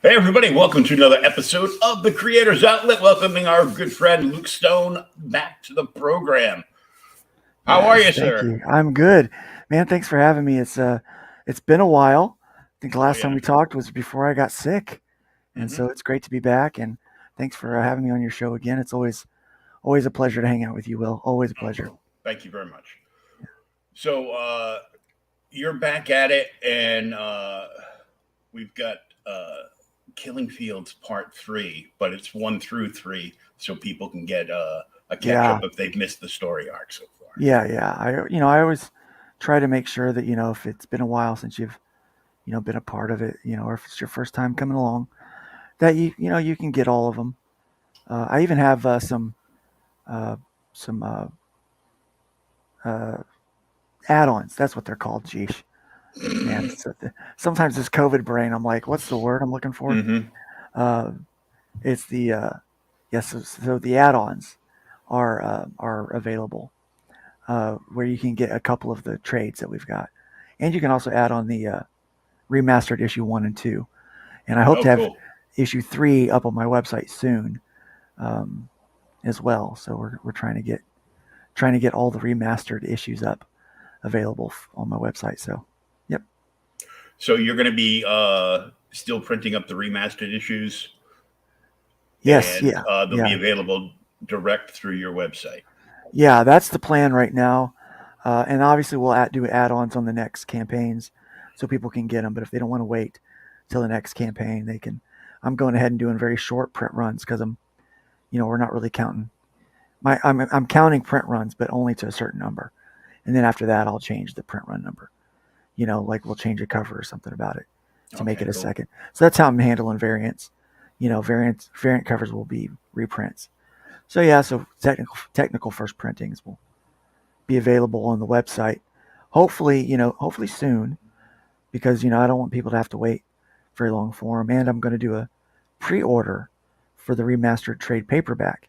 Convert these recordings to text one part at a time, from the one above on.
Hey, everybody, welcome to another episode of The Creators Outlet. Welcoming our good friend Luke Stone back to the program. How are you, Thank sir? you. I'm good. Man, thanks for having me. It's been a while. I think the Oh, last time yeah. we talked was before I got sick. And hmm so it's great to be back and thanks for having me on your show again. It's always a pleasure to hang out with you, Will. Always a pleasure. Thank you very much. So, you're back at it, and we've got Killing Fields Part 3, but it's 1 through 3, so people can get a catch up Yeah. if they've missed the story arc so far. Yeah. I always try to make sure that, if it's been a while since you've, been a part of it, or if it's your first time coming along, that you can get all of them. I even have uh, some uh, add-ons. That's what they're called. Geesh. Man, sometimes this COVID brain, I'm like, what's the word I'm looking for? hmm Uh, it's the yes. So the add-ons are available where you can get a couple of the trades that we've got, and you can also add on the remastered issue 1 and 2. And I hope Oh, to have cool. issue 3 up on my website soon um, as well. So we're trying to get all the remastered issues up available on my website. So, yep. So, you're going to be still printing up the remastered issues, Yes. and Yeah. they'll be Yeah. available direct through your website. Yeah, that's the plan right now. And obviously, we'll do add-ons on the next campaigns, so people can get them. But if they don't want to wait till the next campaign, they can. I'm going ahead and doing very short print runs because we're not really counting. I'm counting print runs, but only to a certain number, and then after that, I'll change the print run number. Like we'll change a cover or something about it to make Okay, it a cool. second. So that's how I'm handling variants. Variant covers will be reprints. So yeah, so technical first printings will be available on the website. Hopefully soon, because I don't want people to have to wait very long for them. And I'm going to do a pre-order for the remastered trade paperback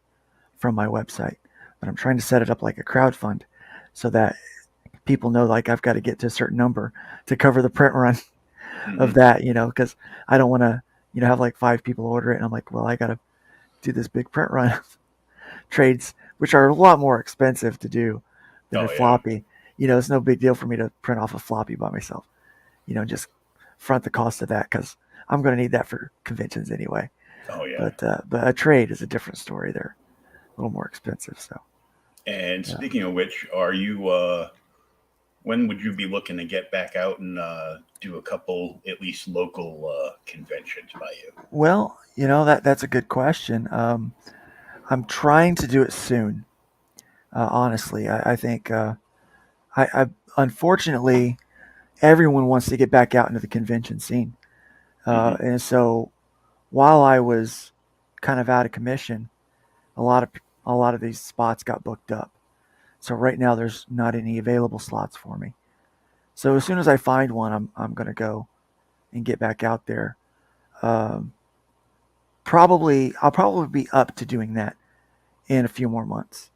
from my website, but I'm trying to set it up like a crowdfund so that people know like I've got to get to a certain number to cover the print run of hmm that. Because I don't want to have like 5 people order it, and I'm like, well, I got to do this big print run trades, which are a lot more expensive to do than a Oh, yeah. floppy. It's no big deal for me to print off a floppy by myself. Just front the cost of that because I'm going to need that for conventions anyway. Oh, yeah. But a trade is a different story. They're a little more expensive. So And yeah. speaking of which, are you? When would you be looking to get back out and do a couple, at least local conventions by you? Well, that's a good question. I'm trying to do it soon. Honestly, I think I unfortunately everyone wants to get back out into the convention scene, hmm and so while I was kind of out of commission, a lot of a lot of these spots got booked up. So right now there's not any available slots for me. So as soon as I find one, I'm gonna go and get back out there. Um, I'll probably be up to doing that in a few more months.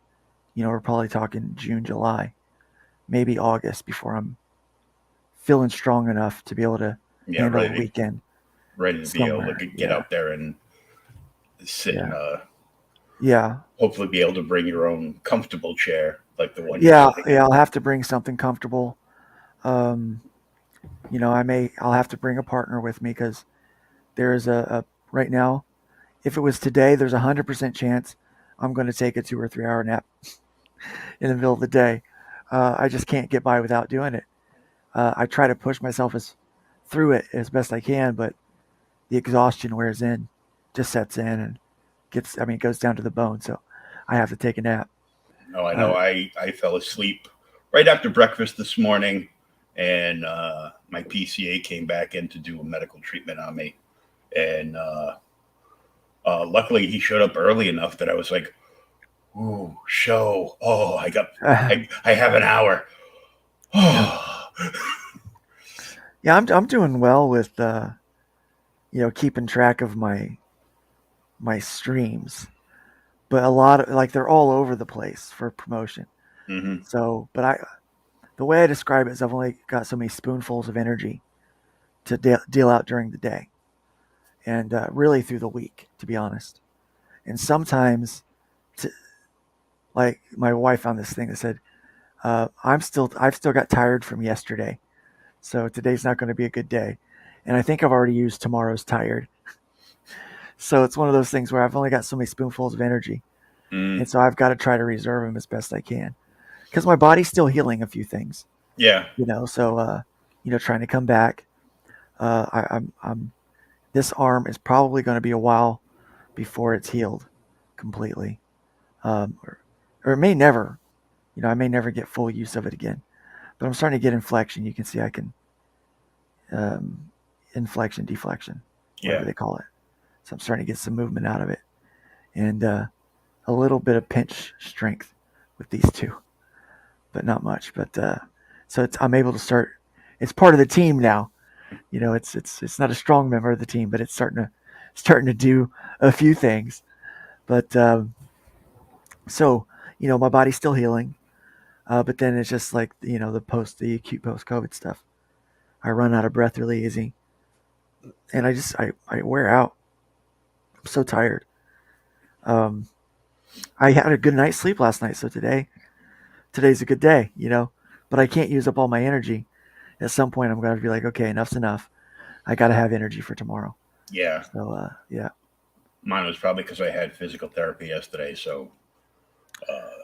We're probably talking June, July, maybe August before I'm feeling strong enough to be able to Yeah, handle a weekend ready to be able to somewhere. get Yeah, out there and sit and yeah, yeah, hopefully be able to bring your own comfortable chair like the one you're yeah, sitting yeah. in. I'll have to bring something comfortable. Um, I'll have to bring a partner with me because there is a right now. If it was today, there's 100% chance I'm going to take a 2 or 3 hour nap in the middle of the day. I just can't get by without doing it. I try to push myself through it as best I can, but the exhaustion wears in, just sets in and it goes down to the bone. So I have to take a nap. No, I know. Uh, I fell asleep right after breakfast this morning, and my PCA came back in to do a medical treatment on me, and luckily he showed up early enough that I was like, "Ooh, show! Oh, I have an hour." yeah, yeah. I'm doing well with keeping track of my streams, but a lot of like they're all over the place for promotion. hmm So, but the way I describe it is I've only got so many spoonfuls of energy to deal out during the day. and really through the week, to be honest. And sometimes, t- like my wife found this thing that said, I've still got tired from yesterday, so today's not going to be a good day. And I think I've already used tomorrow's tired. So it's one of those things where I've only got so many spoonfuls of energy, and Mm, so I've got to try to reserve them as best I can because my body's still healing a few things, yeah. So trying to come back. I'm this arm is probably going to be a while before it's healed completely, or it may never. I may never get full use of it again. But I'm starting to get inflection. You can see I can um, inflection, deflection, whatever Yeah. they call it. So I'm starting to get some movement out of it, and a little bit of pinch strength with these two, but not much. But I'm able to start. It's part of the team now. It's not a strong member of the team, but it's starting to do a few things. But so my body's still healing, but then it's just like the acute post COVID stuff. I run out of breath really easy, and I wear out. I'm so tired. Um, I had a good night's sleep last night, so today's a good day, But I can't use up all my energy. At some point, I'm going to be like, okay, enough's enough. I got to have energy for tomorrow. Yeah. So yeah. Mine was probably because I had physical therapy yesterday. So,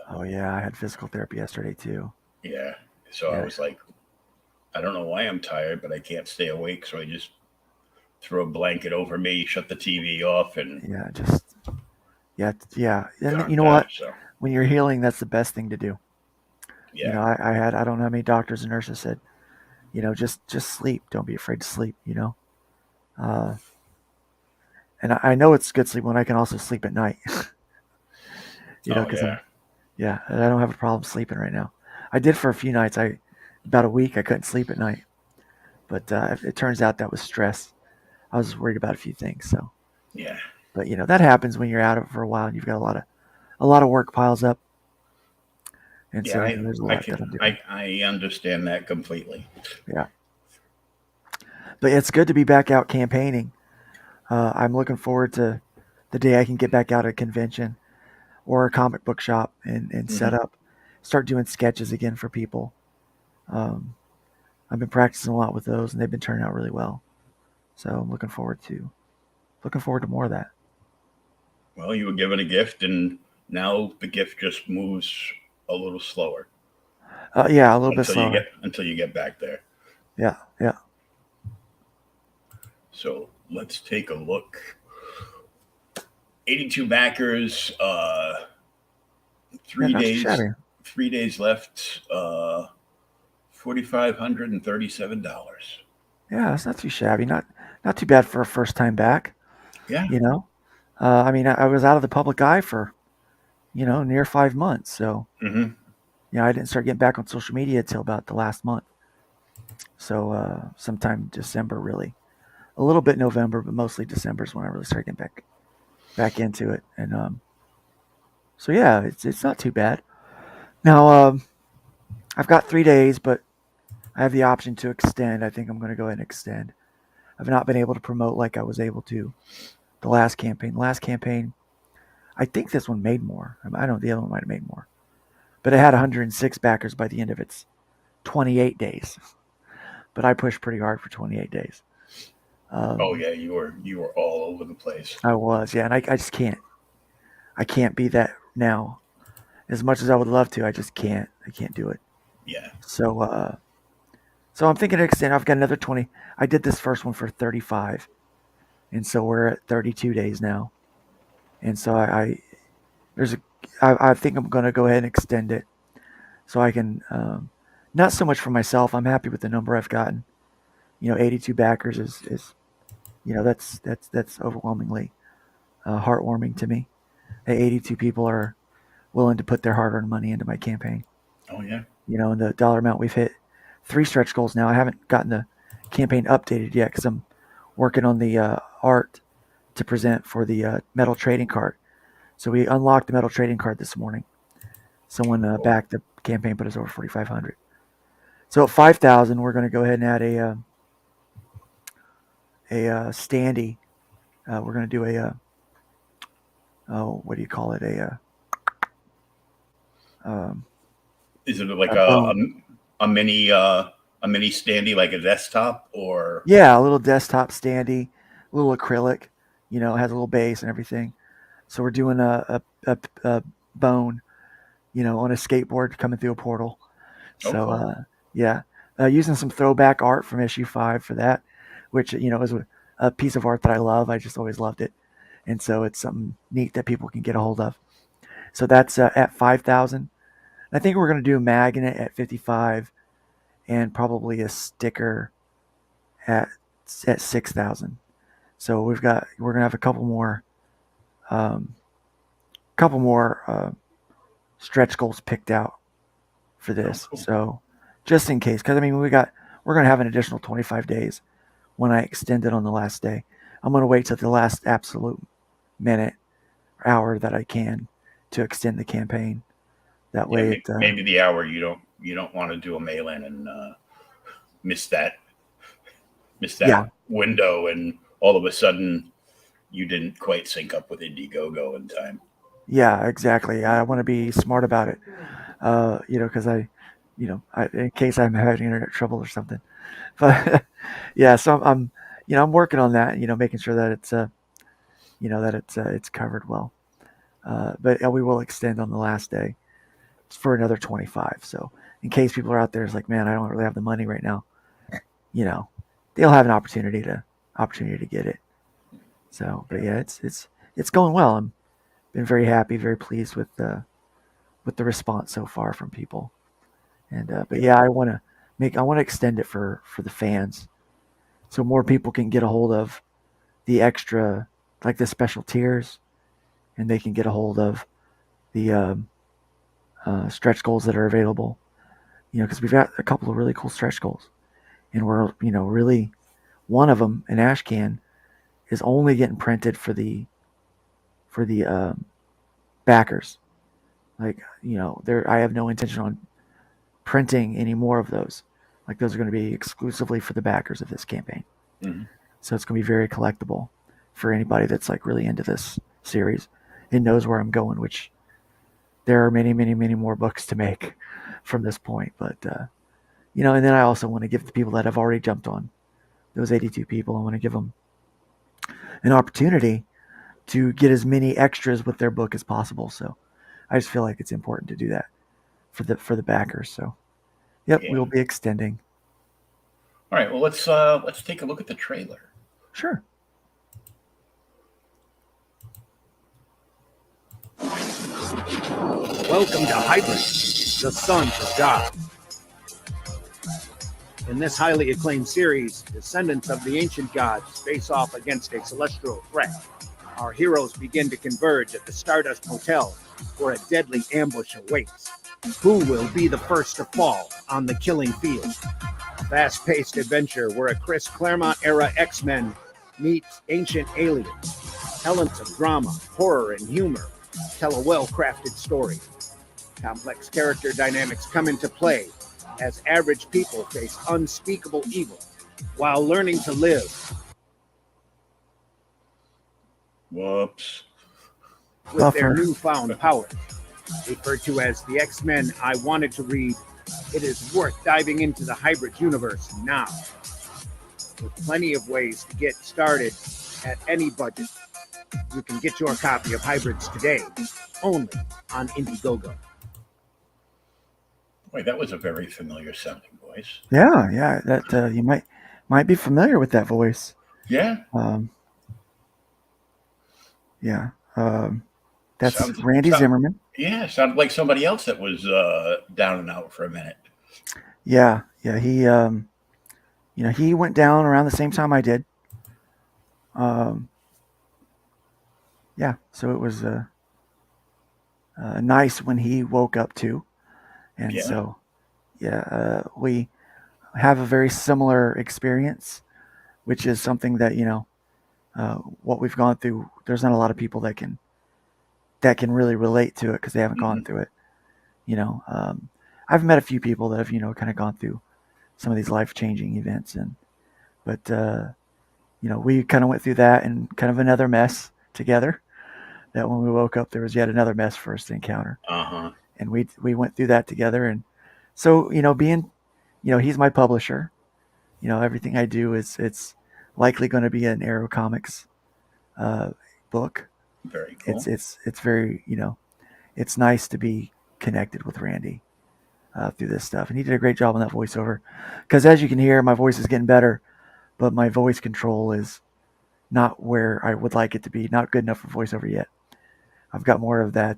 Oh yeah, I had physical therapy yesterday too. yeah. So I Yeah, was like, I don't know why I'm tired, but I can't stay awake. So I just threw a blanket over me, shut the TV off, and yeah, just yeah. And you calmed know down. what? So, When you're healing, that's the best thing to do. yeah. I don't know how many doctors and nurses said, just sleep. Don't be afraid to sleep. Uh, and I know it's good sleep when I can also sleep at night. Oh, Because yeah. yeah, and I don't have a problem sleeping right now. I did for a few nights. About a week I couldn't sleep at night, but it turns out that was stress. I was worried about a few things. So, Yeah. but that happens when you're out of it for a while and you've got a lot of work piles up, and Yeah. so there's a I lot can, that I'm doing. I understand that completely. Yeah, but it's good to be back out campaigning. I'm looking forward to the day I can get back out at a convention or a comic book shop and Hmm. set up, start doing sketches again for people. Um, I've been practicing a lot with those, and they've been turning out really well. So I'm looking forward to more of that. Well, you were given a gift, and now the gift just moves a little slower Yeah, a little bit slower. until you get back there. Yeah, yeah. So let's take a look. 82 backers, Yeah, three not too days, shabby. 3 days left, $4,537. Yeah, it's not too shabby. Not too bad for a first time back. Yeah. You know, I mean, I was out of the public eye for near 5 months. So Hmm. I didn't start getting back on social media until about the last month. So sometime December, really. A little bit November, but mostly December is when I really started getting back into it. And so yeah, it's not too bad. Now I've got 3 days, but I have the option to extend. I think I'm going to go ahead and extend. I've not been able to promote like I was able to the last campaign. The last campaign, I think this one made more. I don't know, the other one might have made more. But it had 106 backers by the end of its 28 days. But I pushed pretty hard for 28 days. Oh Um, yeah, you were all over the place. I was, yeah, and I just can't. I can't be that now. As much as I would love to, I just can't. I can't do it. Yeah. So, so I'm thinking to extend. I've got another 20. I did this first one for 35, and so we're at 32 days now. And so there's a, I think I'm going to go ahead and extend it so I can, not so much for myself. I'm happy with the number I've gotten. 82 backers is that's overwhelmingly heartwarming to me. 82 people are willing to put their hard-earned money into my campaign. Oh yeah. And the dollar amount we've hit 3 stretch goals now. I haven't gotten the campaign updated yet because I'm working on the art to present for the metal trading card. So we unlocked the metal trading card this morning. Someone Cool. backed the campaign, put us over 4,500. So at 5,000, we're going to go ahead and add a standee we're going to do what do you call it? Is it like A bone. a mini standy, like a desktop, or Yeah, a little desktop standy, a little acrylic. It has a little base and everything. So we're doing a bone, on a skateboard coming through a portal. oh, So cool. yeah, using some throwback art from issue 5 for that, which is a piece of art that I love. I just always loved it, and so it's something neat that people can get a hold of. So that's at 5,000. I think we're going to do a magnet at 55, and probably a sticker at 6,000. So we're gonna have a um, couple more stretch goals picked out for Oh, this. cool. So just in case, because I mean we're gonna have an additional 25 days when I extend it on the last day. I'm gonna wait till the last absolute minute or hour that I can to extend the campaign. That Yeah, way it maybe the hour you don't want to do a mail in and miss that miss yeah, that window, and all of a sudden you didn't quite sync up with Indiegogo in time. yeah, exactly. I want to be smart about it. Because in case I'm having internet trouble or something. But yeah, so I'm working on that. Making sure that it's covered well. But we will extend on the last day for another 25. So in case people are out there, it's like, man, I don't really have the money right now. You know, they'll have an opportunity to get it. So, but Yeah. yeah, it's going well. I'm been very happy, very pleased with the response so far from people. And but Yeah. yeah, I want to extend it for the fans, so more people can get a hold of the extra, like the special tiers, and they can get a hold of the stretch goals that are available. Because we've got a couple of really cool stretch goals, and we're really one of them, an ash can, is only getting printed for the backers. Like there, I have no intention on printing any more of those. Like those are going to be exclusively for the backers of this campaign. Mhm. So it's going to be very collectible for anybody that's like really into this series and knows where I'm going, which there are many, many, many more books to make from this point. But, and then I also want to give the people that have already jumped on, those 82 people, I want to give them an opportunity to get as many extras with their book as possible. So I just feel like it's important to do that for the backers. So, yep, Yeah. we'll be extending. All right. Well, let's take a look at the trailer. Sure. Welcome to Hybrid, the sons of God. In this highly acclaimed series, descendants of the ancient gods face off against a celestial threat. Our heroes begin to converge at the Stardust Hotel, where a deadly ambush awaits. Who will be the first to fall on the killing field? A fast-paced adventure where a Chris Claremont-era X-Men meets ancient aliens. Elements of drama, horror, and humor tell a well-crafted story. Complex character dynamics come into play as average people face unspeakable evil while learning to live. Whoops. With their Buffer. newfound powers. Referred to as the X-Men I wanted to read, it is worth diving into the Hybrid universe now. With plenty of ways to get started at any budget, you can get your copy of Hybrids today, only on Indiegogo. Wait, that was a very familiar sounding voice. Yeah, yeah. That you might be familiar with that voice. Yeah. Um, yeah. That's Sounds. Randy Zimmerman. Yeah. Sounded like somebody else that was down and out for a minute. Yeah, yeah. He went down around the same time I did. Um, yeah, so it was nice when he woke up too, and Yeah. so yeah, we have a very similar experience, which is something that what we've gone through. There's not a lot of people that can really relate to it because they haven't gone Hmm. through it. I've met a few people that have kind of gone through some of these life changing events, but we kind of went through that and kind of another mess together. That when we woke up, there was yet another mess for us to encounter. And we went through that together. And so, being, he's my publisher. Everything I do it's likely going to be an Arrow Comics book. Very cool. It's very, it's nice to be connected with Randy through this stuff. And he did a great job on that voiceover. Because as you can hear, my voice is getting better, but my voice control is not where I would like it to be. Not good enough for voiceover yet. I've got more of that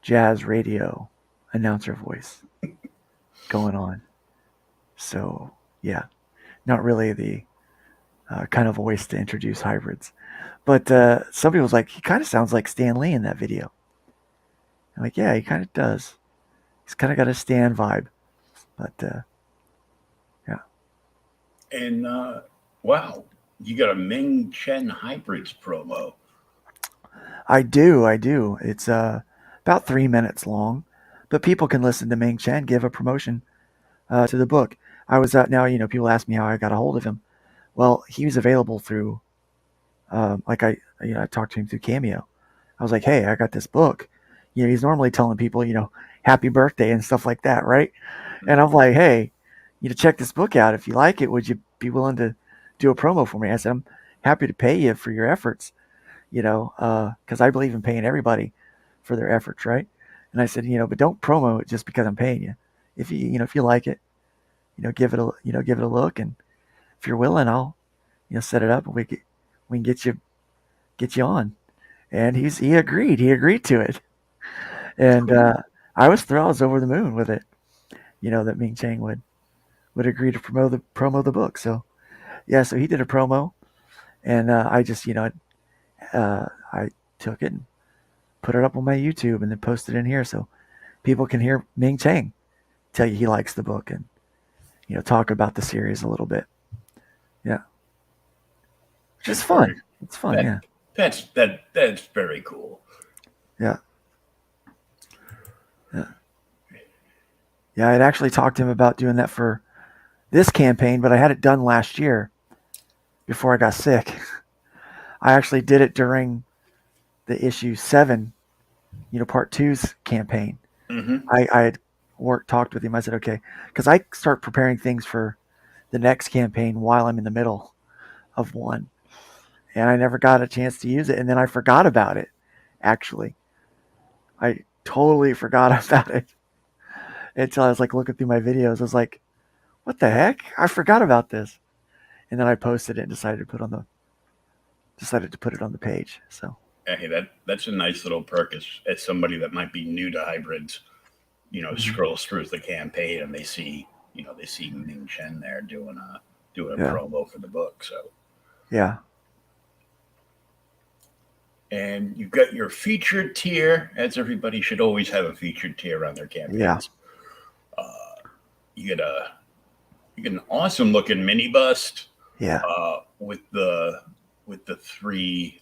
jazz radio announcer voice going on. So, yeah, not really the kind of voice to introduce hybrids. But some people's like, he kind of sounds like Stan Lee in that video. I'm like, yeah, he kind of does. He's kind of got a Stan vibe. But, yeah. And, wow, you got a Ming Chen Hybrids promo. I do. It's about 3 minutes long. But people can listen to Ming Chen give a promotion to the book. I was now, people ask me how I got a hold of him. Well, he was available through, I talked to him through Cameo. I was like, hey, I got this book. He's normally telling people, happy birthday and stuff like that, right? And I'm like, hey, check this book out. If you like it, would you be willing to do a promo for me? I said, I'm happy to pay you for your efforts, because I believe in paying everybody for their efforts, right? And I said, but don't promo it just because I'm paying you. If you like it, give it a look, and if you're willing, I'll, set it up and we can get you on. And he agreed to it. And I was thrilled. I was over the moon with it, that Ming Chang would agree to promo the book. So yeah, so he did a promo, and I just I took it and put it up on my YouTube and then posted it in here so people can hear Ming Chang tell you he likes the book and talk about the series a little bit. Yeah, which is fun. It's fun. Yeah, that's very cool. Yeah. I'd actually talked to him about doing that for this campaign, but I had it done last year before I got sick. I actually did it during the issue 7, part 2's campaign. Mm-hmm. I had talked with him. I said, okay, because I start preparing things for the next campaign while I'm in the middle of one. And I never got a chance to use it. And then I forgot about it, actually. I totally forgot about it until I was looking through my videos. I was like, what the heck? I forgot about this. And then I posted it and decided to put it on the page. So hey, that's a nice little perk as somebody that might be new to hybrids, scrolls through the campaign and they see Ming Chen there doing a promo for the book. So yeah. And you've got your featured tier, as everybody should always have a featured tier on their campaigns. Yeah. You get an awesome looking mini bust. Yeah. With the 3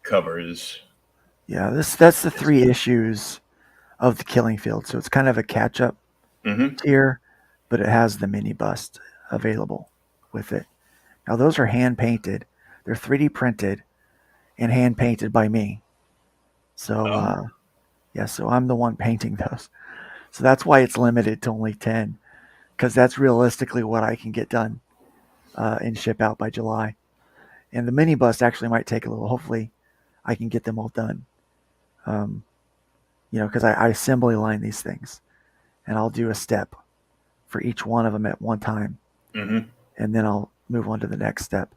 covers. Yeah, that's the 3 issues of the Killing Field, so it's kind of a catch up tier, but it has the mini bust available with it. Now those are hand painted; they're 3D printed and hand painted by me. So so I'm the one painting those. So that's why it's limited to only 10, because that's realistically what I can get done and ship out by July. And the mini bust actually might take a little. Hopefully, I can get them all done. Because I assembly line these things, and I'll do a step for each one of them at one time, and then I'll move on to the next step.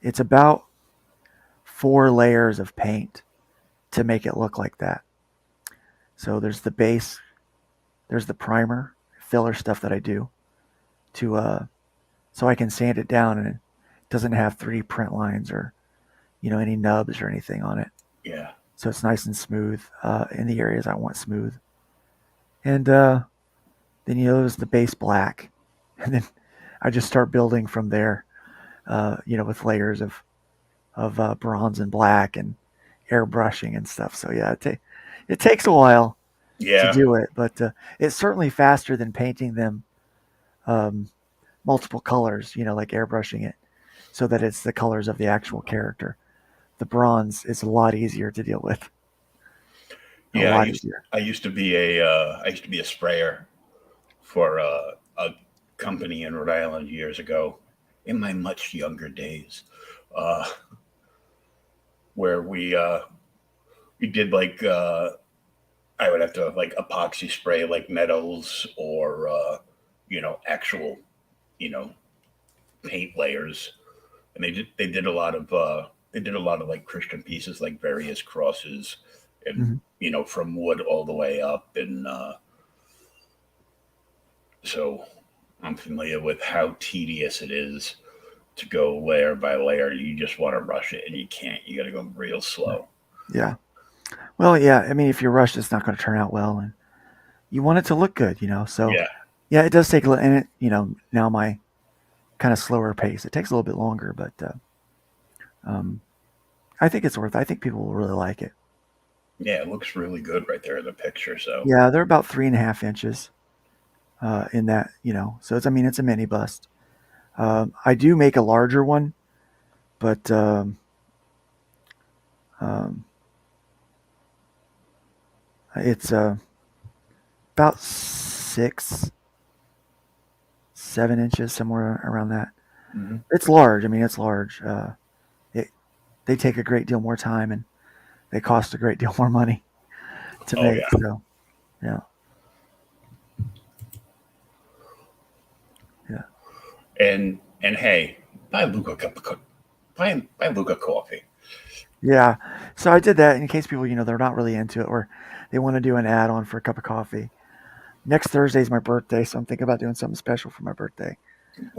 It's about 4 layers of paint to make it look like that. So there's the base, there's the primer, filler stuff that I do to so I can sand it down and it doesn't have 3D print lines or any nubs or anything on it. Yeah. So it's nice and smooth in the areas I want smooth. And then there's the base black, and then I just start building from there. With layers of bronze and black and airbrushing and stuff. So yeah, it takes a while to do it, but it's certainly faster than painting them multiple colors, like airbrushing it, so that it's the colors of the actual character. The bronze is a lot easier to deal with. A Yeah, lot easier. I used to be a sprayer for a company in Rhode Island years ago, in my much younger days, uh, where we did like I would have to like epoxy spray like metals or actual you know paint layers, and they did a lot of like Christian pieces like various crosses and Hmm. from wood all the way up, and so I'm familiar with how tedious it is to go layer by layer. You just want to rush it, and you can't. You got to go real slow. Yeah. Well, yeah. I mean, if you rush, it's not going to turn out well, and you want it to look good, So, Yeah, yeah, it does take a little. And it, now my kind of slower pace, it takes a little bit longer, but um, I think it's worth. I think people will really like it. yeah, it looks really good right there in the picture. So Yeah, they're about 3.5 inches in that, So it's, I mean, it's a mini bust. I do make a larger one, but um, it's about 6, 7 inches, somewhere around that. mhm. It's large. I mean, it's large. It, they take a great deal more time and they cost a great deal more money to Oh make. yeah, So, yeah, yeah, and hey, buy Luca a cup of buy Luca coffee. yeah. So I did that in case people, they're not really into it or they want to do an add on for a cup of coffee. Next Thursday is my birthday, so I'm thinking about doing something special for my birthday,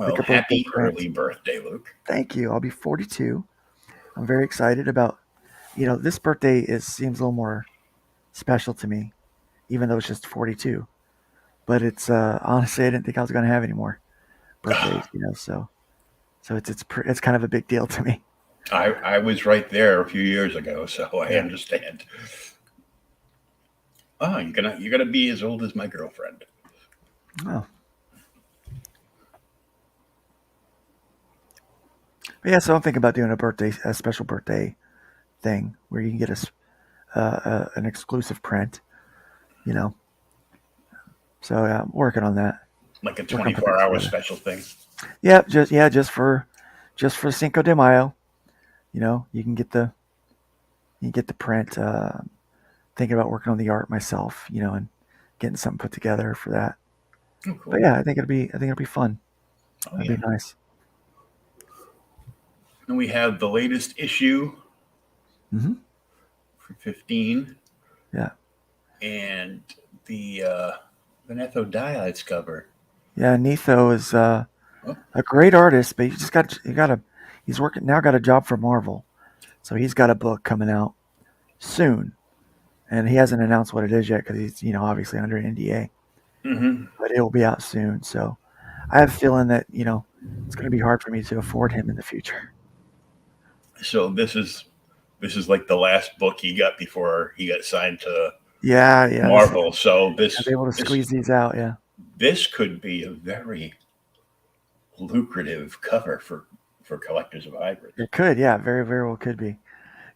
like Well, a birthday happy print. early birthday, Luke. Thank you. I'll be 42. I'm very excited about, this birthday seems a little more special to me, even though it's just 42. But it's honestly, I didn't think I was going to have any more birthdays, so it's kind of a big deal to me. I was right there a few years ago, so I Yeah. understand. Oh, you're gonna be as old as my girlfriend. Oh, but yeah. So I'm thinking about doing a special birthday thing where you can get an exclusive print, you know. So yeah, I'm working on that. Like a Working on putting 24 that hour together. special thing. Yeah, just for Cinco de Mayo. You can get the print. Thinking about working on the art myself, and getting something put together for that. Oh, But cool. yeah, I think it'll be fun. Oh That'd yeah. be nice. And we have the latest issue Hmm. for 15 Yeah, and the Venethodides cover. yeah. Netho is Oh, a great artist, but he's working now. Got a job for Marvel, so he's got a book coming out soon, and he hasn't announced what it is yet because he's obviously under NDA. mm-hmm. But it will be out soon. So I have a feeling that it's going to be hard for me to afford him in the future. So this is like the last book he got before he got signed to Yeah, yeah. Marvel. So I was able to squeeze these out. Yeah, this could be a very lucrative cover for collectors of hybrids. it could. Yeah, very, very well could be.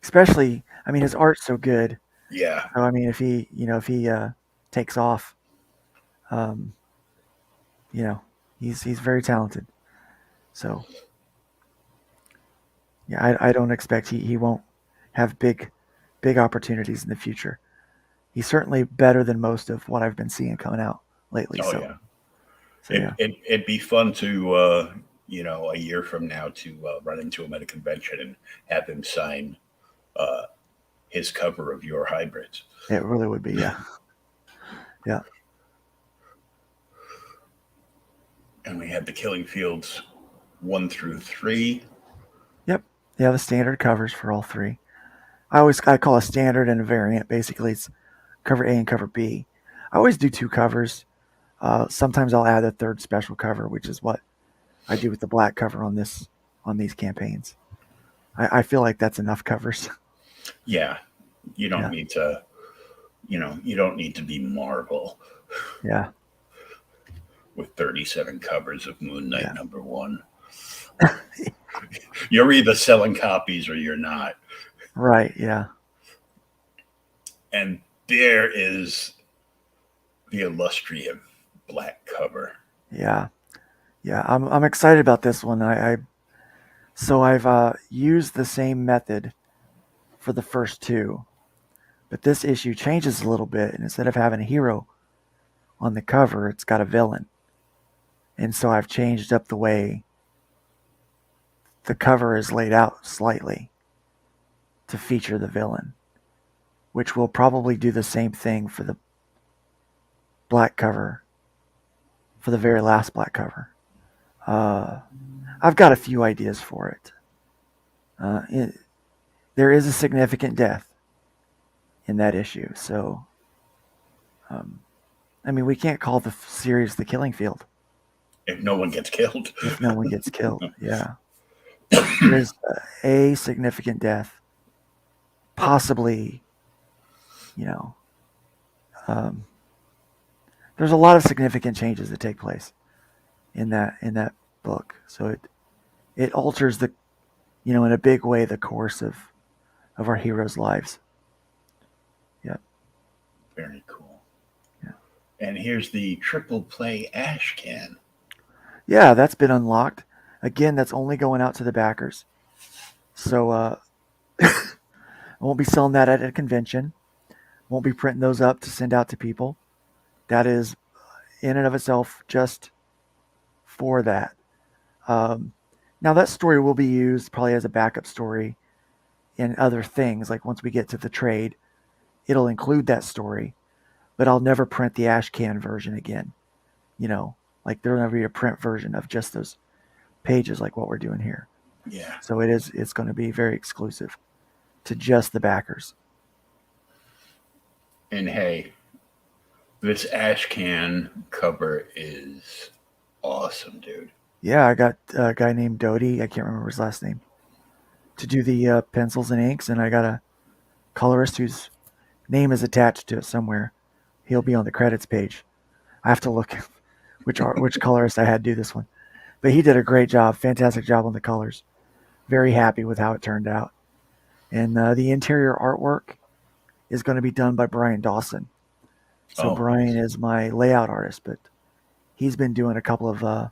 Especially, I mean, his art's so good. Yeah, So I mean, if he takes off, um, you know, he's very talented. So yeah, I don't expect he won't have big opportunities in the future. He's certainly better than most of what I've been seeing coming out lately. oh So yeah. so yeah, It'd be fun to a year from now to run into him at a convention and have him sign uh, his cover of your hybrids. it really would be. Yeah, yeah, And we have the Killing Fields 1 through 3. yep, yeah. The standard covers for all three. I call a standard and a variant. Basically, it's cover A and cover B. I always do two covers. Sometimes I'll add a third special cover, which is what I do with the black cover on these campaigns. I feel like that's enough covers. Yeah, you don't Yeah, need to. You don't need to be Marvel. yeah, with 37 covers of Moon Knight Yeah. #1. You're either selling copies or you're not. Right. Yeah. And there is the illustrative black cover. Yeah. Yeah. I'm excited about this one. I've used the same method for the first two, but this issue changes a little bit, and instead of having a hero on the cover, it's got a villain. And so I've changed up the way the cover is laid out slightly to feature the villain, which will probably do the same thing for the black cover, for the very last black cover. I've got a few ideas for it. There is a significant death in that issue, so we can't call the series The Killing Field If no one gets killed. if no one gets killed. Yeah, there's a significant death, possibly. There's a lot of significant changes that take place in that book, so it alters in a big way the course of our heroes' lives. Yeah. Very cool. Yeah. And here's the triple play ash can. Yeah, that's been unlocked. Again, that's only going out to the backers. So I won't be selling that at a convention. Won't be printing those up to send out to people. That is in and of itself just for that. Now that story will be used probably as a backup story in other things. Like once we get to the trade, it'll include that story, but I'll never print the ash can version again. Like there'll never be a print version of just those pages like what we're doing here. Yeah. So it's going to be very exclusive to just the backers. And hey, this ash can cover is awesome, dude. Yeah, I got a guy named Doty, I can't remember his last name, to do the pencils and inks, and I got a colorist whose name is attached to it somewhere. He'll be on the credits page. I have to look which colorist I had do this one. But he did a great job, fantastic job on the colors. Very happy with how it turned out. And the interior artwork is going to be done by Brian Dawson. So Brian is my layout artist, but he's been doing a couple of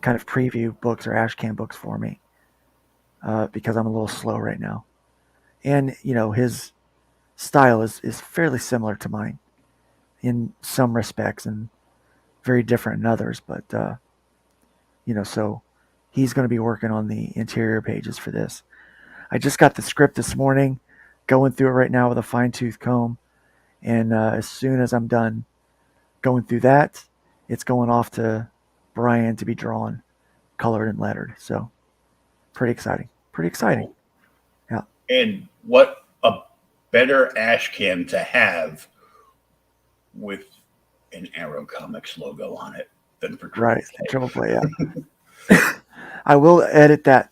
kind of preview books or ash can books for me because I'm a little slow right now. And, his style is fairly similar to mine in some respects and very different in others. But, so he's going to be working on the interior pages for this. I just got the script this morning, going through it right now with a fine-tooth comb. And as soon as I'm done going through that, it's going off to Brian to be drawn, colored, and lettered. So pretty exciting. Yeah. And what a better ash can to have with an Arrow Comics logo on it than for Triple Play. Yeah. I will edit that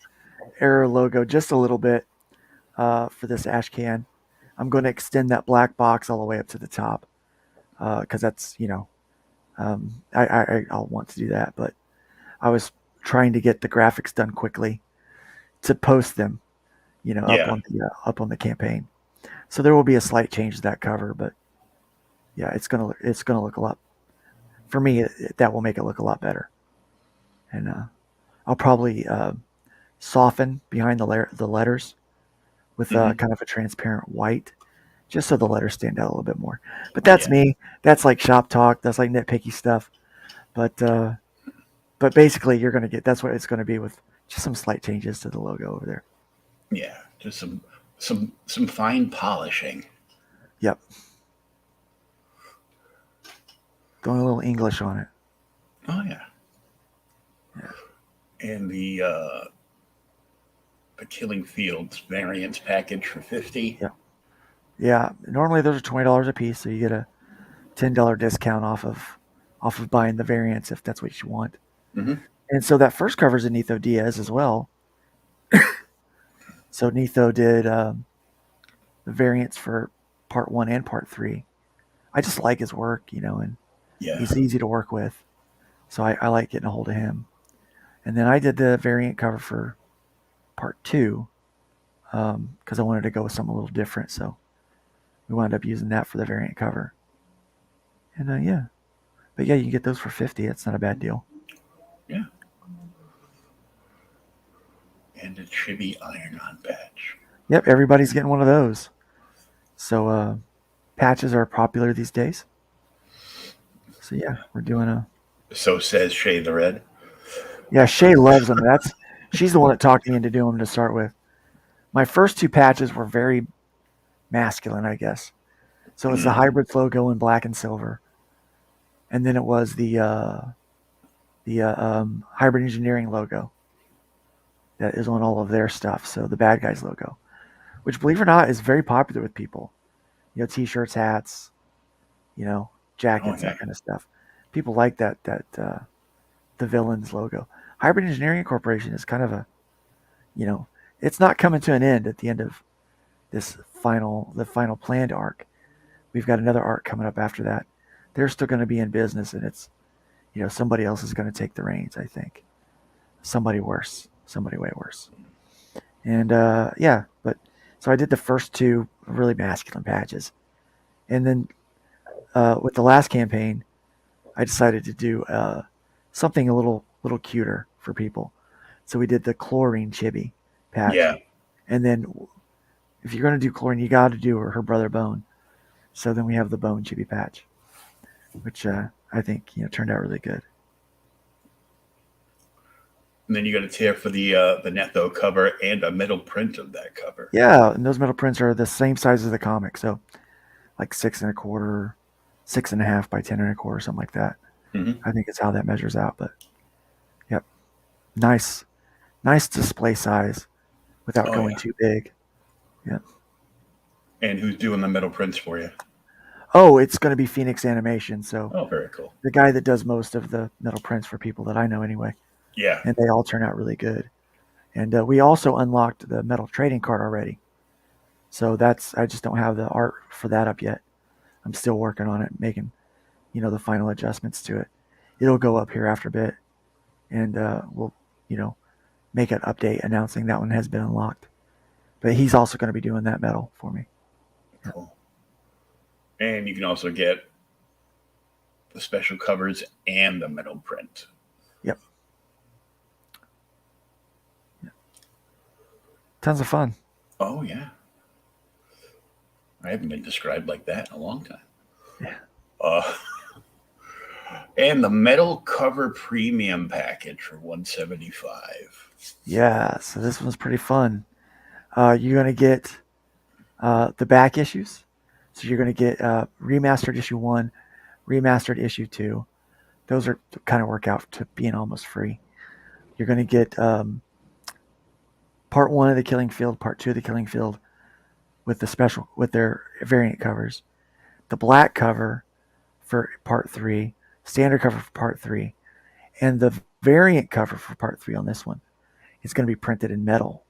Arrow logo just a little bit for this ash can. I'm going to extend that black box all the way up to the top because that's I'll want to do that, but I was trying to get the graphics done quickly to post them, up on the campaign. So there will be a slight change to that cover, but yeah, it's gonna look a lot. For me, that will make it look a lot better, and I'll probably soften behind the letters with kind of a transparent white, just so the letters stand out a little bit more. But that's me. That's like shop talk. That's like nitpicky stuff. But basically, you're gonna get that's what it's gonna be with just some slight changes to the logo over there. Yeah, just some fine polishing. Yep. Going a little English on it. Oh yeah. And the Killing Fields variants package for $50. Yeah. Yeah. Normally those are $20 a piece, so you get a $10 discount off of buying the variants if that's what you want. Mm-hmm. And so that first cover is a Nitho Diaz as well. So Nitho did the variants for part 1 and part 3. I just like his work, and he's easy to work with. So I like getting a hold of him. And then I did the variant cover for part 2 because I wanted to go with something a little different. So we wound up using that for the variant cover. And yeah. But yeah, you can get those for $50. That's not a bad deal. Yeah. And a chibi iron-on patch. Yep, everybody's getting one of those. So patches are popular these days. So yeah, we're doing a. So says Shay the Red. Yeah, Shay loves them. She's the one that talked me into doing them to start with. My first 2 patches were very masculine, I guess. So it's the Hybrids logo in black and silver, and then it was the Hybrid Engineering logo that is on all of their stuff. So the bad guys logo, which believe it or not is very popular with people. You know, t-shirts, hats, jackets, that kind of stuff. People like that the villains logo. Hybrid Engineering Corporation is kind of a, it's not coming to an end at the end of the final planned arc. We've got another arc coming up after that. They're still going to be in business, and it's, somebody else is going to take the reins, I think. Somebody way worse. And yeah, but so I did the first 2 really masculine patches. And then with the last campaign, I decided to do something a little cuter for people. So we did the Chlorine chibi patch. Yeah. And then if you're going to do Chlorine, you got to do her brother Bone. So then we have the Bone chibi patch, which I think turned out really good. And then you got a tear for the Netho cover and a metal print of that cover. Yeah, and those metal prints are the same size as the comic, so like 6 1/4, 6.5 by 10 1/4, something like that. Mm-hmm. I think it's how that measures out. But yep, nice display size without going too big. Yep. And who's doing the metal prints for you? Oh, it's going to be Phoenix Animation. So very cool. The guy that does most of the metal prints for people that I know anyway. Yeah. And they all turn out really good. And we also unlocked the metal trading card already. So I just don't have the art for that up yet. I'm still working on it, making, the final adjustments to it. It'll go up here after a bit. And we'll, make an update announcing that one has been unlocked. But he's also going to be doing that metal for me. Cool. And you can also get the special covers and the metal print. Yep. Tons of fun. Oh, yeah. I haven't been described like that in a long time. Yeah. And the metal cover premium package for $175. Yeah, so this one's pretty fun. You're going to get the back issues. So you're going to get remastered issue 1, remastered issue 2. Those are kind of work out to being almost free. You're going to get part 1 of the Killing Field, part 2 of the Killing Field with their variant covers. The black cover for part 3, standard cover for part 3, and the variant cover for part 3 on this one is going to be printed in metal.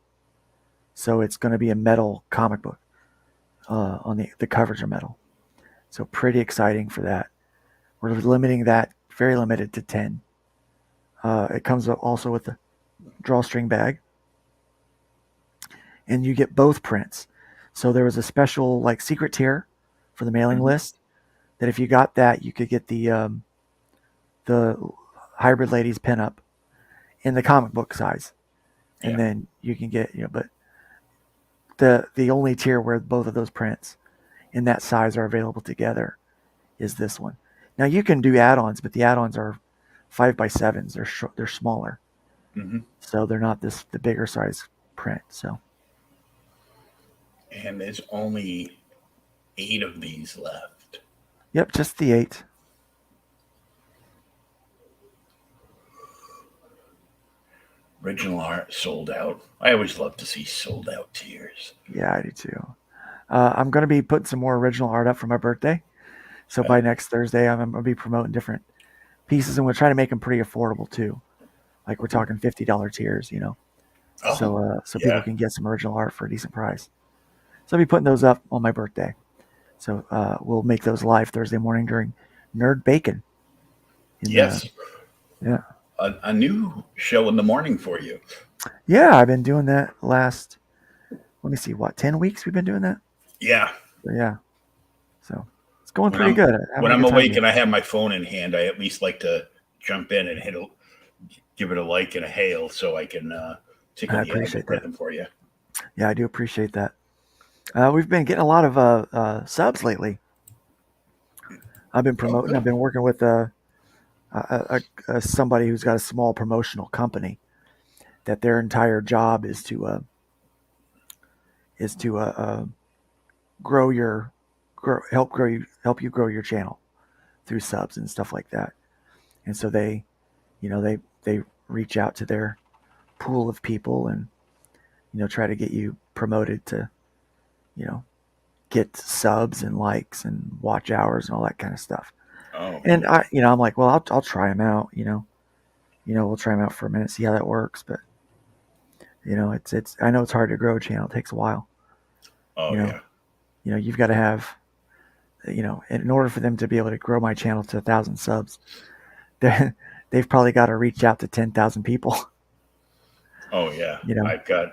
So it's going to be a metal comic book. On the covers are metal. So pretty exciting for that. We're limiting that, very limited to 10. It comes also with a drawstring bag. And you get both prints. So there was a special secret tier for the mailing list that if you got that, you could get the Hybrid Ladies pinup in the comic book size. And then you can get, but the only tier where both of those prints in that size are available together is this one. Now you can do add-ons, but the add-ons are 5x7s. They're smaller, so they're not the bigger size print. So, and there's only 8 of these left. Yep, just the 8. Original art sold out. I always love to see sold out tiers. Yeah, I do too. I'm going to be putting some more original art up for my birthday. So by next Thursday, I'm going to be promoting different pieces, and we're trying to make them pretty affordable too. Like we're talking $50 tiers, so people can get some original art for a decent price. So I'll be putting those up on my birthday. So we'll make those live Thursday morning during Nerd Bacon. Yes. Yeah. a new show in the morning for you. Yeah, I've been doing that last, let me see, 10 weeks we've been doing that? Yeah. So, yeah. So it's going When pretty I'm good. I'm having when a I'm good time awake here. and I have my phone in hand, I at least like to jump in and give it a like and a hail so I can tickle I the appreciate that. algorithm for you. Yeah, I do appreciate that. We've been getting a lot of subs lately. I've been Oh, promoting. I've good. been working with somebody who's got a small promotional company that their entire job is to grow your help you grow your channel through subs and stuff like that. And so they reach out to their pool of people and try to get you promoted to you know get subs and likes and watch hours and all that kind of stuff. Oh, And I'm like, well, I'll try them out. We'll try them out for a minute, see how that works. But it's I know it's hard to grow a channel. It takes a while. oh You know, yeah. you've got to have in order for them to be able to grow my channel to 1,000 subs, they've probably got to reach out to 10,000 people. Oh yeah. You know, I've got.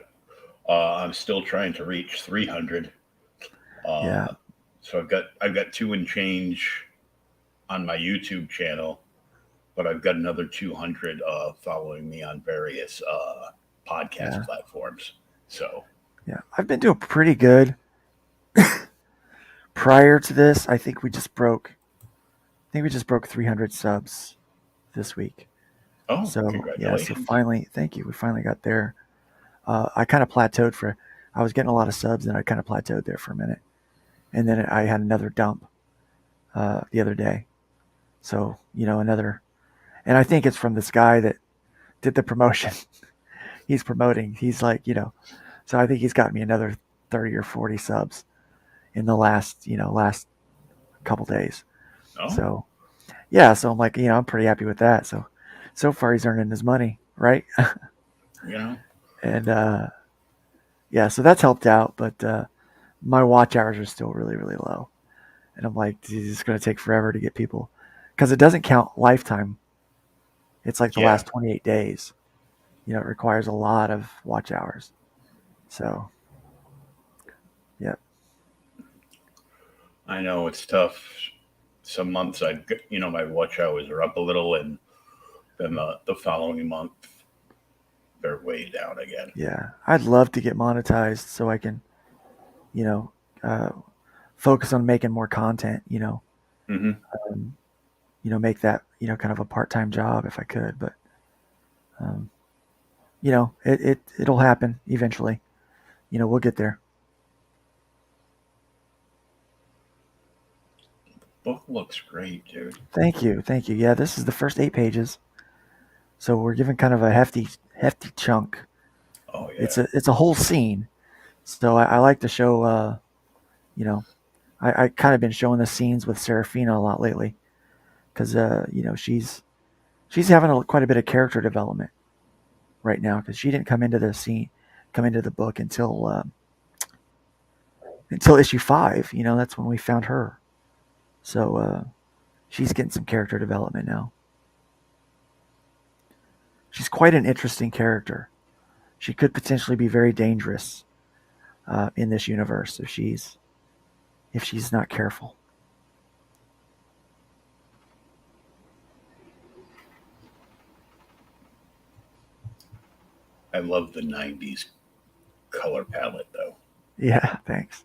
I'm still trying to reach 300. yeah, So I've got two and change on my YouTube channel, but I've got another 200 following me on various podcast yeah, platforms. So yeah. I've been doing pretty good. Prior to this, I think we just broke. I think we just broke 300 subs this week. oh, So yeah, so congratulations. finally, thank you. We finally got there. I kind of plateaued for. I was getting a lot of subs, and I kind of plateaued there for a minute, and then I had another dump the other day. So another, and I think it's from this guy that did the promotion. He's promoting. He's like, so I think he's got me another 30 or 40 subs in the last couple days. Oh, So yeah, so I'm like, I'm pretty happy with that. So far he's earning his money, right? you know. And yeah, so that's helped out, but my watch hours are still really, really low. And I'm like, it's going to take forever to get people because it doesn't count lifetime. It's like the Yeah, last 28 days. It requires a lot of watch hours. So, yeah, I know it's tough. Some months my watch hours are up a little, and then the following month they're way down again. yeah. I'd love to get monetized so I can, you know, uh, focus on making more content. Hmm. Um, make that kind of a part-time job if I could. But um, it'll happen eventually. We'll get there. Book looks great, dude. Thank you, thank you. Yeah, this is the first 8 pages, so we're given kind of a hefty chunk. Oh It's yeah. a whole scene, so I like to show. You know, I kind of been showing the scenes with Saraphina a lot lately because she's having quite a bit of character development right now because she didn't come into the book until issue 5. That's when we found her. So she's getting some character development now. She's quite an interesting character. She could potentially be very dangerous in this universe if she's not careful. I love the '90s color palette, though. Yeah, thanks.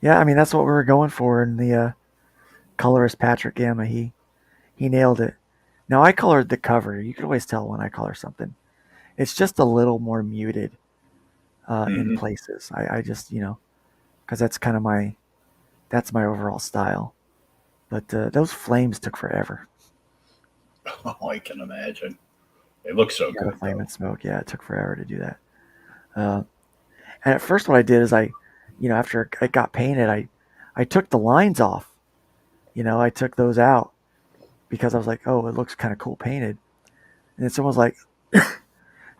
Yeah, I mean that's what we were going for in the colorist Patrick Gamma. He nailed it. Now I colored the cover. You can always tell when I color something. It's just a little more muted in Hmm. places. I just because that's my overall style. But those flames took forever. Oh, I can imagine. They look so Yeah, the good, flame though. and smoke. Yeah, it took forever to do that. Uh, and at first, what I did is after it got painted, I took the lines off. I took those out because I was like, oh, it looks kind of cool painted. And then someone was like,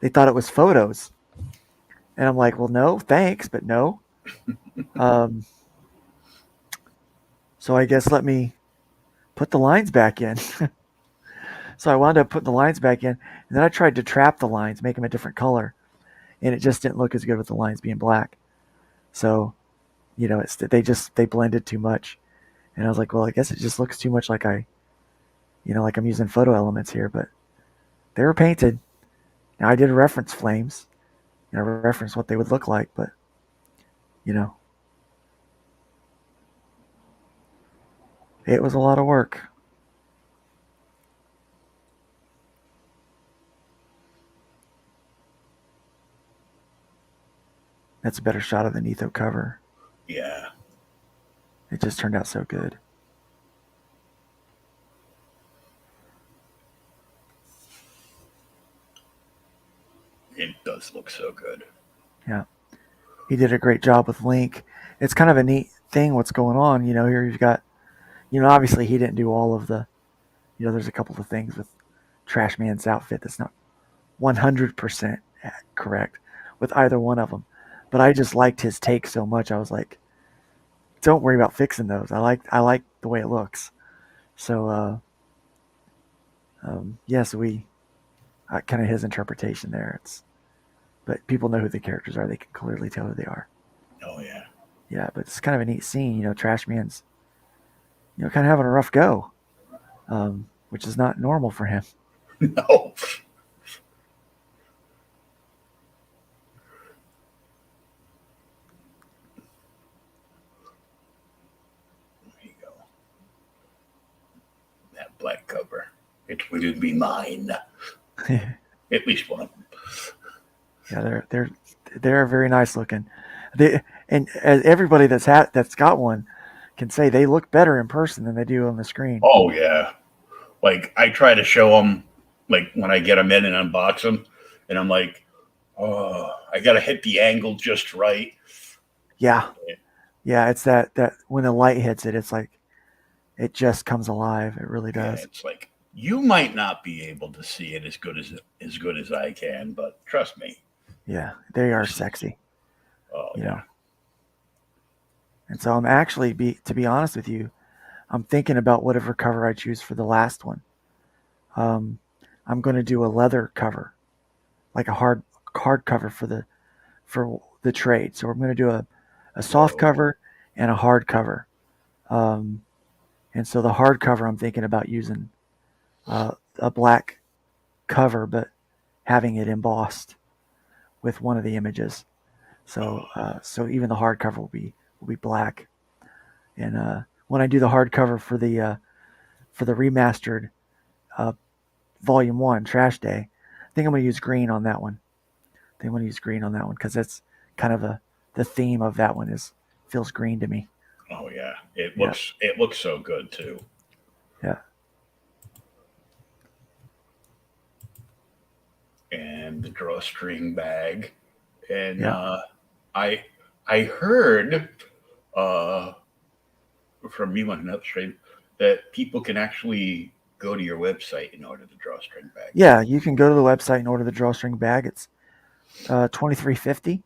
they thought it was photos, and I'm like, well, no, thanks, but no. Um, so I guess put the lines back in. So I wound up putting the lines back in, and then I tried to trap the lines, make them a different color, and it just didn't look as good with the lines being black. So, they blended too much, and I was like, well, I guess it just looks too much like like I'm using photo elements here, but they were painted. Now I did reference flames, reference what they would look like, but it was a lot of work. That's a better shot of the Netho cover. Yeah. It just turned out so good. It does look so good. Yeah. He did a great job with Link. It's kind of a neat thing what's going on. Here you've got, obviously he didn't do all of the, there's a couple of things with Trashman's outfit that's not 100% correct with either one of them. But I just liked his take so much. I was like, don't worry about fixing those. I like the way it looks. So, so we kind of his interpretation there. But people know who the characters are. They can clearly tell who they are. Oh yeah. Yeah, but it's kind of a neat scene. Trashman's, kind of having a rough go, which is not normal for him. No. Black cover. It would be mine. At least one of them. Yeah, they're very nice looking. And as everybody that's got one can say, they look better in person than they do on the screen. Oh yeah. Like I try to show them, like when I get them in and unbox them, and I'm like, oh, I gotta hit the angle just right. Yeah. It's that when the light hits it, it's like it just comes alive. It really does. Yeah, it's like you might not be able to see it as good as I can, but trust me. Yeah, they are sexy. Oh yeah. And so I'm actually, to be honest with you, I'm thinking about whatever cover I choose for the last one. I'm going to do a leather cover, like a hard cover for the trade. So I'm going to do a soft cover and a hard cover. And so the hard cover, I'm thinking about using a black cover, but having it embossed with one of the images. So even the hard cover will be black. And when I do the hard cover for the remastered Volume 1 Trash Day, I think I'm going to use green on that one. Because that's kind of the theme of that one feels green to me. Oh yeah, it looks so good too. Yeah. And the drawstring bag, and I heard from you on an upstream that people can actually go to your website and order the drawstring bag. Yeah, you can go to the website and order the drawstring bag. It's $23.50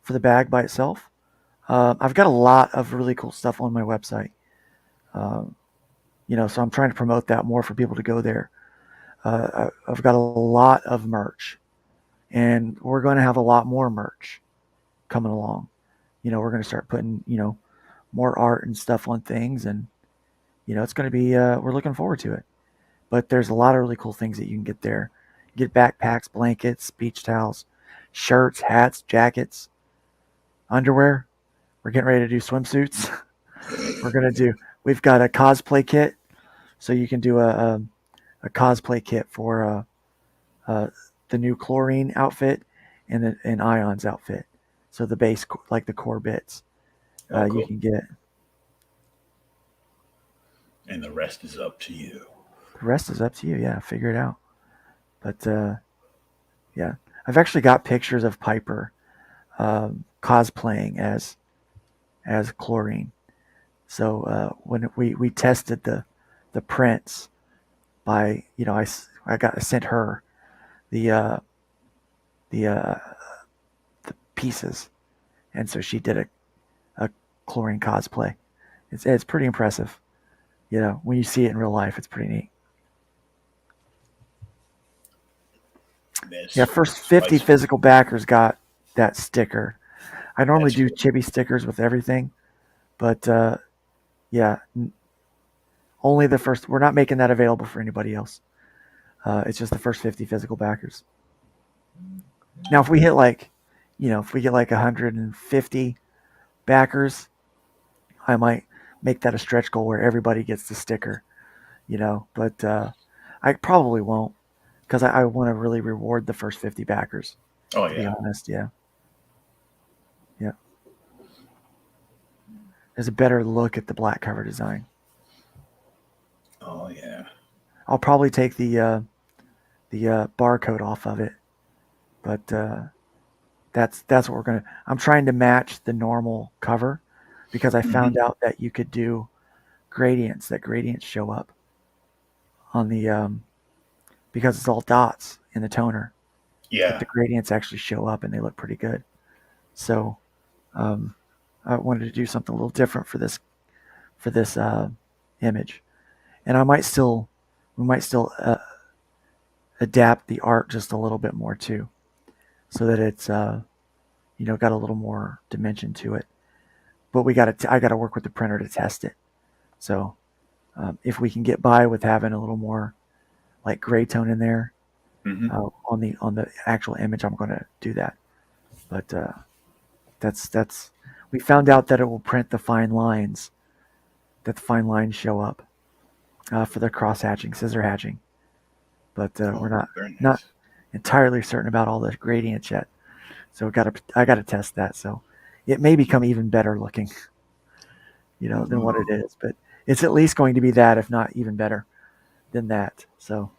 for the bag by itself. I've got a lot of really cool stuff on my website. So I'm trying to promote that more for people to go there. I've got a lot of merch, and we're going to have a lot more merch coming along. We're going to start putting, more art and stuff on things, and, it's going to be, we're looking forward to it. But there's a lot of really cool things that you can get there. Get backpacks, blankets, beach towels, shirts, hats, jackets, underwear. We're getting ready to do swimsuits. We've got a cosplay kit. So you can do a cosplay kit for the new Chlorine outfit and Ion's outfit. So the base, like the core bits, cool. You can get. And the rest is up to you. The rest is up to you. Yeah, figure it out. But yeah, I've actually got pictures of Piper cosplaying as Chlorine. So when we tested the prints by, I sent her the pieces, and so she did a Chlorine cosplay. It's pretty impressive. when you see it in real life, it's pretty neat. Yeah, first 50 physical backers got that sticker. I normally do chibi stickers with everything, but yeah, only the first. We're not making that available for anybody else. It's just the first 50 physical backers. Now, if we hit if we get like 150 backers, I might make that a stretch goal where everybody gets the sticker, but I probably won't because I want to really reward the first 50 backers. Oh, to be honest, yeah. There's a better look at the black cover design. Oh, yeah. I'll probably take the barcode off of it, but that's what we're gonna. I'm trying to match the normal cover because I found out that you could do gradients. That gradients show up on the because it's all dots in the toner. Yeah. But the gradients actually show up and they look pretty good. So I wanted to do something a little different for this image, and we might still adapt the art just a little bit more too, so that it's got a little more dimension to it. But I got to work with the printer to test it. So if we can get by with having a little more like gray tone in there on the actual image, I'm going to do that. But that's we found out that it will print the fine lines, that the fine lines show up for the cross hatching, scissor hatching. But we're not entirely certain about all the gradients yet. So I got to test that. So it may become even better looking, than what it is. But it's at least going to be that, if not even better than that. So.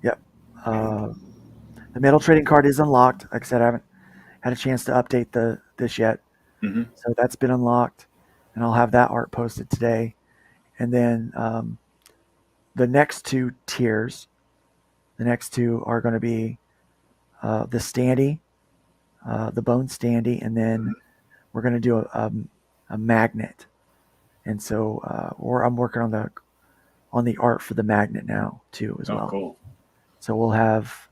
Yep. The metal trading card is unlocked. Like I said, I haven't had a chance to update this yet. So that's been unlocked, and I'll have that art posted today. And then the next two tiers, the next two are going to be the standee, the bone standee, and then we're going to do a magnet. And so I'm working on the art for the magnet now too as well. Cool. So we'll have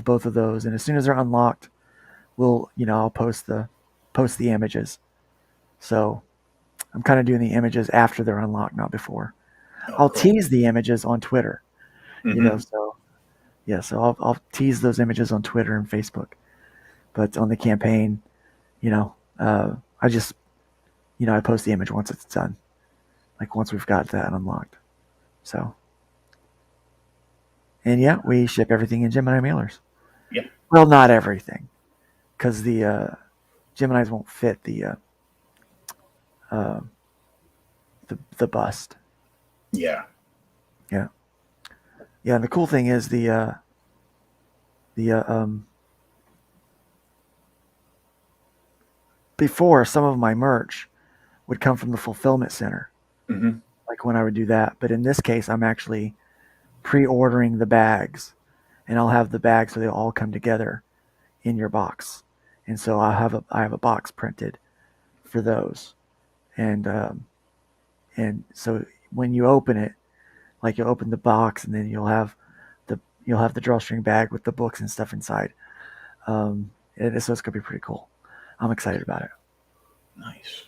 both of those, and as soon as they're unlocked, I'll post the images. So I'm kind of doing the images after they're unlocked, not before. I'll tease the images on Twitter, So yeah, so I'll tease those images on Twitter and Facebook, but on the campaign, I just I post the image once it's done, like once we've got that unlocked. So. And yeah, we ship everything in Gemini mailers. Yeah. Well, not everything, because the Geminis won't fit the bust. Yeah. Yeah. Yeah. And the cool thing is before, some of my merch would come from the fulfillment center, like when I would do that. But in this case, I'm actually pre-ordering the bags, and I'll have the bags so they all come together in your box. And so I have a box printed for those, and so when you open it, like you'll open the box, and then you'll have the drawstring bag with the books and stuff inside. So it's gonna be pretty cool. I'm excited about it. Nice.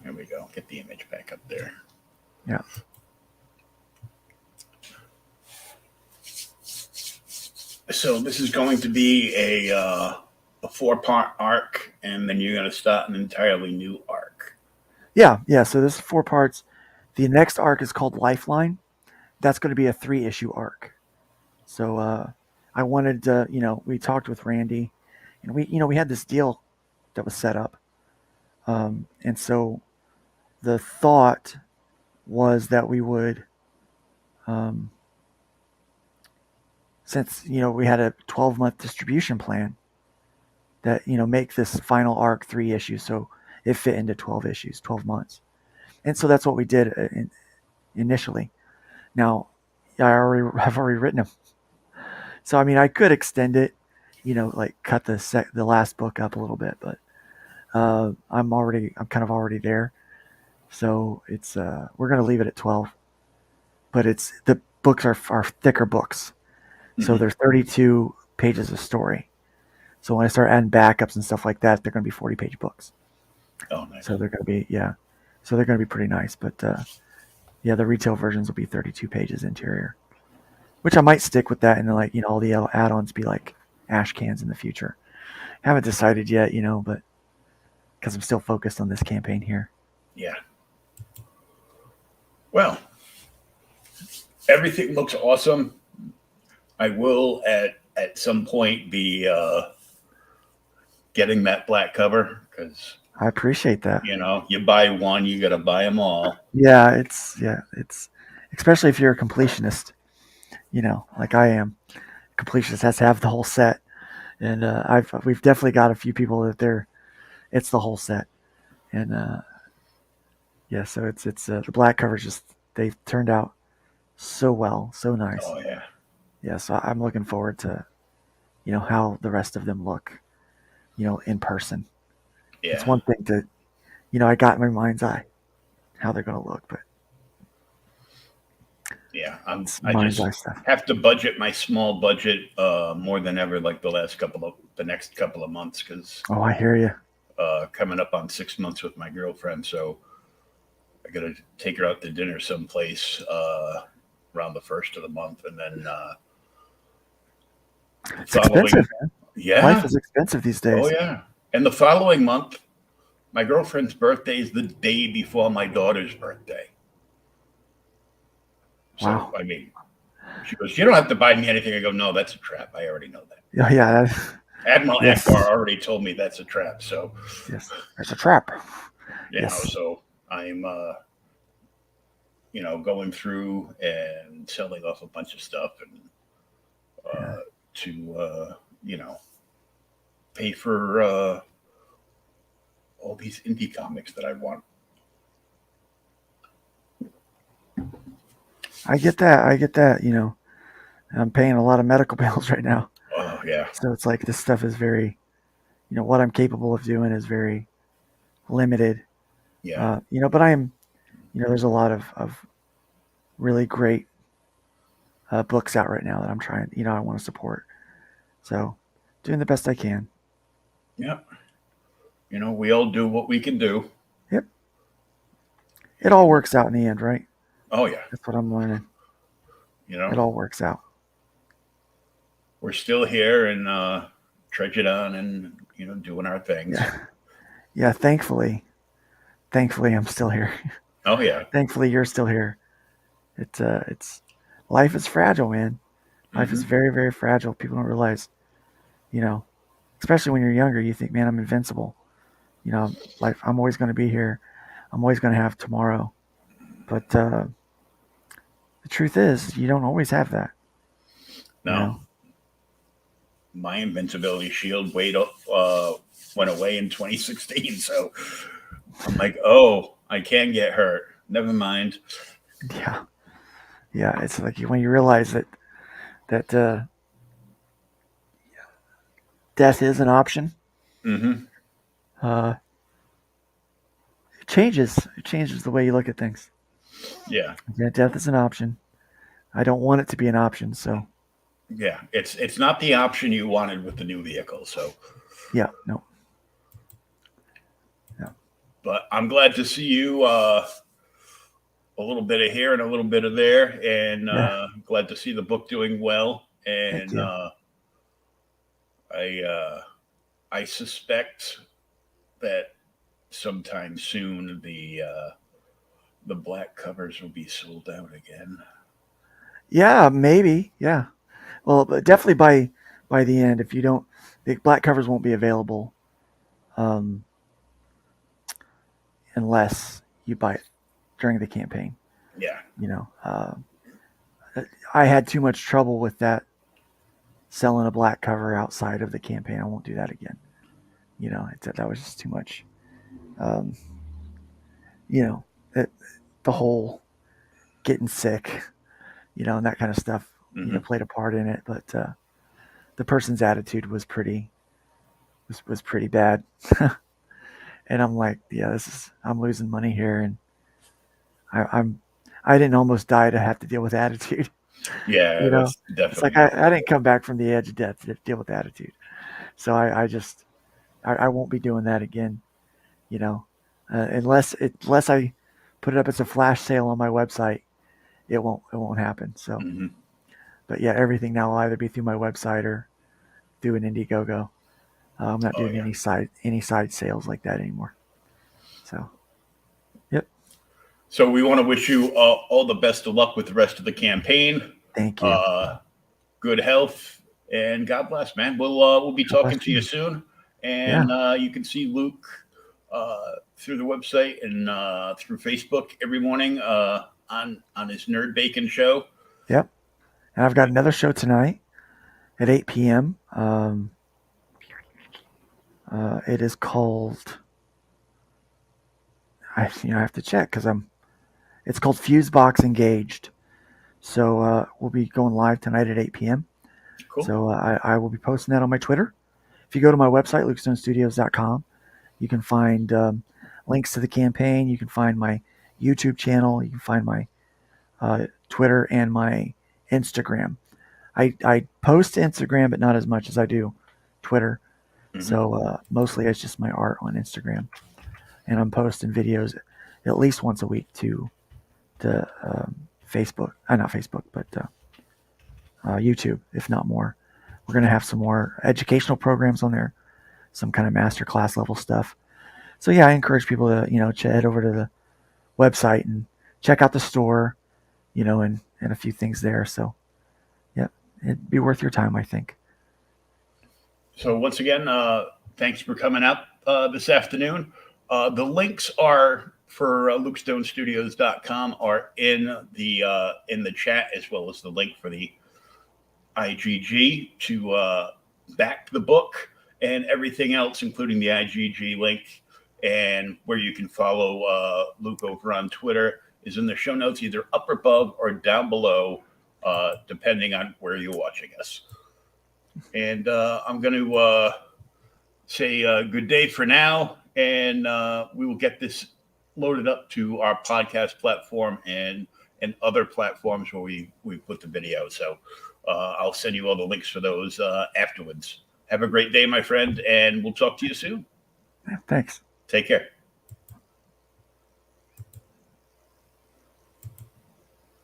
There we go. Get the image back up there. Yeah. So this is going to be a 4-part arc, and then you're going to start an entirely new arc. Yeah. So this is 4 parts. The next arc is called Lifeline. That's going to be a 3-issue arc. So I wanted to, we talked with Randy, and we had this deal that was set up. And so the thought was that we would, since, we had a 12-month distribution plan, that, make this final arc 3 issues. So it fit into 12 issues, 12 months. And so that's what we did initially. Now, I've already written them, so I mean I could extend it, like cut the last book up a little bit, but I'm kind of already there, so it's we're gonna leave it at 12. But it's the books are thicker books, so Mhm. they're 32 pages of story. So when I start adding backups and stuff like that, they're going to be 40-page books. Oh, nice. So they're going to be so they're going to be pretty nice. But yeah, the retail versions will be 32 pages interior, which I might stick with that, and then like all the add-ons be like ash cans in the future. Haven't decided yet, but because I'm still focused on this campaign here. Yeah. Well, everything looks awesome. I will at some point be getting that black cover because I appreciate that. you buy one, you got to buy them all. Yeah, it's especially if you're a completionist, like I am. Completionist has to have the whole set, and we've definitely got a few people that it's the whole set, and yeah, so it's the black covers just they've turned out so well, so nice. Oh yeah, Yeah, so I'm looking forward to how the rest of them look, in person. It's yeah, one thing to I got in my mind's eye how they're going to look, but yeah. it's I mind's just eye stuff. have to budget my small budget more than ever, like the next couple of months, because Oh, I hear you. coming up on 6 months with my girlfriend, so I got to take her out to dinner someplace around the first of the month, and then It's expensive, following, man. Life yeah, is expensive these oh days. yeah, and the following month, my girlfriend's birthday is the day before my daughter's birthday. So Wow. I mean, she goes, "You don't have to buy me anything." I go, "No, that's a trap. I already know that." Yeah, yeah. Admiral Yes. Akbar already told me that's a trap. So Yes. It's a trap. Yes. so I'm going through and selling off a bunch of stuff and Yeah. to pay for all these indie comics that I want. I get that. I get that. I'm paying a lot of medical bills right now. Oh yeah, So it's like this stuff is very, what I'm capable of doing is very limited. yeah, But I am, there's a lot of really great books out right now that I'm trying, I want to support. So doing the best I can. yeah. We all do what we can do. Yep. It all works out in the end, right? Oh yeah, That's what I'm learning. you know It all works out. we're still here and trudging on and doing our things. Yeah. Yeah. Thankfully, I'm still here. Oh yeah. Thankfully, you're still here. It's life is fragile, man. Life is Hmm. very, very fragile. People don't realize, you know, especially when you're younger, you think, man, I'm invincible. Life, I'm always going to be here. I'm always going to have tomorrow. But the truth is, you don't always have that. You No, know, my invincibility shield went away in 2016. So I'm like, oh, I can get hurt. Never mind. yeah, yeah. It's like when you realize that death is an option. Hmm. Uh, it changes. It changes the way you look at things. Yeah, Yeah, death is an option. I don't want it to be an option. So yeah. It's not the option you wanted with the new vehicle. So, yeah, no, yeah, but I'm glad to see you. A little bit of here and a little bit of there, and yeah. glad to see the book doing well. Thank And you. I I suspect that sometime soon the black covers will be sold out again. Yeah, maybe. Yeah. Well, but definitely by the end, if you don't, the black covers won't be available um, unless you buy it during the campaign. Yeah, You know, I had too much trouble with that selling a black cover outside of the campaign. I won't do that again. That was just too much. Um, you know, it, the whole getting sick, and that kind of stuff, played a part in it. But the person's attitude was pretty bad. And I'm like, yeah, I'm losing money here, and I didn't almost die to have to deal with attitude. Yeah, that's It's like definitely. I didn't come back from the edge of death to deal with attitude. So I won't be doing that again. Unless I put it up as a flash sale on my website, it won't happen. So, Mhm. but yeah, everything now will either be through my website or through an Indiegogo. I'm not Oh doing yeah. any side sales like that anymore. So, yep. So we want to wish you all the best of luck with the rest of the campaign. Thank you. Good health, and God bless, man. We'll be God talking bless to you you. soon, Yeah. and you can see Luke through the website and through Facebook every morning on his Nerd Bacon show. Yep. And I've got another show tonight at 8 p.m. It is called. I have to check because It's called Fusebox Engaged. So we'll be going live tonight at 8 p.m. Cool. So I will be posting that on my Twitter. If you go to my website, lukestonestudios.com, you can find links to the campaign. You can find my YouTube channel. You can find my Twitter and my Instagram. I post to Instagram, but not as much as I do Twitter. Mhm. So mostly it's just my art on Instagram. And I'm posting videos at least once a week to Facebook. Not Facebook, but YouTube, if not more. We're going to have some more educational programs on there, some kind of master class level stuff. So yeah, I encourage people to head over to the website and check out the store, and a few things there. So yeah, it'd be worth your time, I think. So once again, thanks for coming out this afternoon. The links are for lukestonestudios.com are in the chat, as well as the link for the IGG to back the book and everything else, including the IGG link and where you can follow Luke over on Twitter, is in the show notes, either up above or down below, depending on where you're watching us. And I'm going to say good day for now, and we will get this loaded up to our podcast platform and other platforms where we put the video. So I'll send you all the links for those afterwards. Have a great day, my friend, and we'll talk to you soon. Yeah, thanks. Take care.